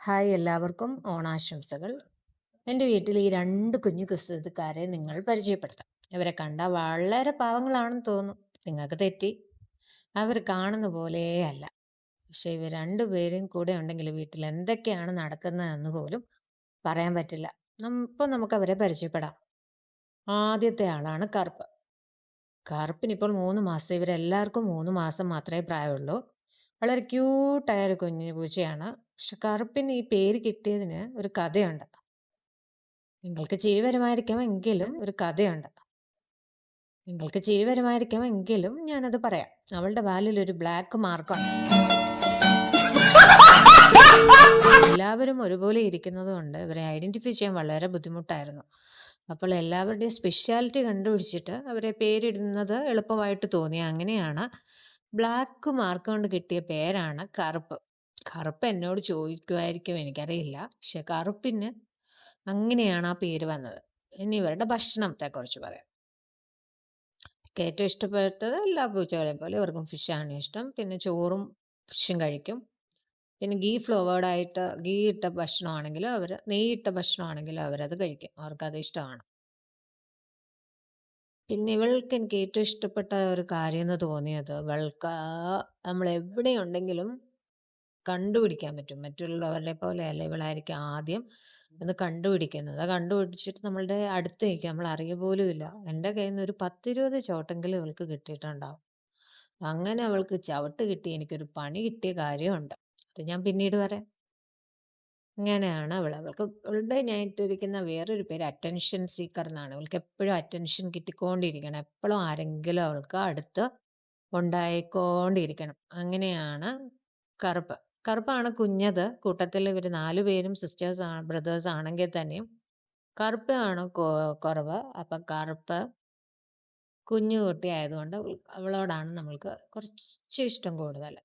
Hi, എല്ലാവർക്കും ഓണാശംസകൾ. എൻ്റെ വീട്ടിൽ ഈ 2 കുഞ്ഞു കുസൃതിക്കാരെ നിങ്ങൾ പരിചയപ്പെടുത്താം. ഇവരെ കണ്ടാൽ വളരെ പാവങ്ങളാണെന്ന് തോന്നും. നിങ്ങൾക്ക് തെറ്റി. അവർ കാണുന്ന പോലെയല്ല. പക്ഷേ ഇവർ 2 പേരും കൂടെ ഉണ്ടെങ്കിൽ വീട്ടിൽ എന്തൊക്കെയാണ് നടക്കുന്നതെന്ന് പോലും പറയാൻ പറ്റില്ല. ഇപ്പം നമുക്കവരെ പരിചയപ്പെടാം. ആദ്യത്തെ ആളാണ് കറുപ്പ്. കറുപ്പിനിപ്പോൾ 3 മാസം. ഇവരെല്ലാവർക്കും 3 മാസം മാത്രമേ പ്രായമുള്ളൂ. വളരെ ക്യൂട്ടായ ഒരു കുഞ്ഞു പൂച്ചയാണ്. പക്ഷെ കറുപ്പിന് ഈ പേര് കിട്ടിയതിന് ഒരു കഥയുണ്ട്. നിങ്ങൾക്ക് ചിരി വരുമായിരിക്കും എങ്കിലും ഒരു കഥയുണ്ട്. നിങ്ങൾക്ക് ചിരി വരുമായിരിക്കും എങ്കിലും ഞാനത് പറയാം. അവളുടെ വാലിൽ ഒരു ബ്ലാക്ക് മാർക്കുണ്ട്. എല്ലാവരും ഒരുപോലെ ഇരിക്കുന്നത് കൊണ്ട് ഇവരെ ഐഡന്റിഫൈ ചെയ്യാൻ വളരെ ബുദ്ധിമുട്ടായിരുന്നു. അപ്പോൾ എല്ലാവരുടെയും സ്പെഷ്യാലിറ്റി കണ്ടുപിടിച്ചിട്ട് അവരെ പേരിടുന്നത് എളുപ്പമായിട്ട് തോന്നി. അങ്ങനെയാണ് ബ്ലാക്ക് മാർക്ക് കൊണ്ട് കിട്ടിയ പേരാണ് കറുപ്പ്. കറുപ്പ് എന്നോട് ചോദിക്കുമായിരിക്കും, എനിക്കറിയില്ല. പക്ഷെ കറുപ്പിന് അങ്ങനെയാണ് ആ പേര് വന്നത്. ഇനി ഇവരുടെ ഭക്ഷണത്തെക്കുറിച്ച് പറയാം. എനിക്ക് ഏറ്റവും ഇഷ്ടപ്പെട്ടത് എല്ലാ പൂച്ചകളെയും പോലെ ഇവർക്കും ഫിഷാണ് ഇഷ്ടം. പിന്നെ ചോറും ഫിഷും കഴിക്കും. പിന്നെ ഗീ ഇട്ട ഭക്ഷണമാണെങ്കിലും നെയ്യിട്ട ഭക്ഷണമാണെങ്കിലും അവരത് കഴിക്കും. അവർക്കത് ഇഷ്ടമാണ്. പിന്നെ ഇവൾക്ക് എനിക്ക് ഏറ്റവും ഇഷ്ടപ്പെട്ട ഒരു കാര്യം എന്ന് തോന്നിയത് ഇവൾക്ക് നമ്മളെവിടെയുണ്ടെങ്കിലും കണ്ടുപിടിക്കാൻ പറ്റും. മറ്റുള്ളവരെ പോലെയല്ല, ഇവളായിരിക്കും ആദ്യം അത് കണ്ടുപിടിക്കുന്നത്. കണ്ടുപിടിച്ചിട്ട് നമ്മളുടെ അടുത്ത് നിൽക്കും. നമ്മൾ അറിയ പോലുമില്ല. എൻ്റെ കയ്യിൽ നിന്ന് ഒരു 10, 20 ചവിട്ടെങ്കിലും ഇവൾക്ക് കിട്ടിയിട്ടുണ്ടാവും. അങ്ങനെ അവൾക്ക് ചവിട്ട് കിട്ടി എനിക്കൊരു പണി കിട്ടിയ കാര്യമുണ്ട്. അത് ഞാൻ പിന്നീട് പറയാം. ഇങ്ങനെയാണ് അവളുടെ ഞാൻ ഇട്ടിരിക്കുന്ന വേറൊരു പേര് അറ്റൻഷൻ സീക്കർ എന്നാണ്. അവൾക്ക് എപ്പോഴും അറ്റൻഷൻ കിട്ടിക്കൊണ്ടിരിക്കണം. എപ്പോഴും ആരെങ്കിലും അവൾക്ക് അടുത്ത് ഉണ്ടായിക്കൊണ്ടിരിക്കണം. അങ്ങനെയാണ് കറുപ്പ്. കറുപ്പാണ് കുഞ്ഞത്. കൂട്ടത്തിൽ ഇവർ 4 പേരും ബ്രദേഴ്സ് ആണെങ്കിൽ തന്നെയും കറുപ്പാണ് കുറവ്. അപ്പം കറുപ്പ് കുഞ്ഞു കുട്ടി ആയതുകൊണ്ട് അവളോടാണ് നമ്മൾക്ക് കുറച്ച് ഇഷ്ടം കൂടുതൽ.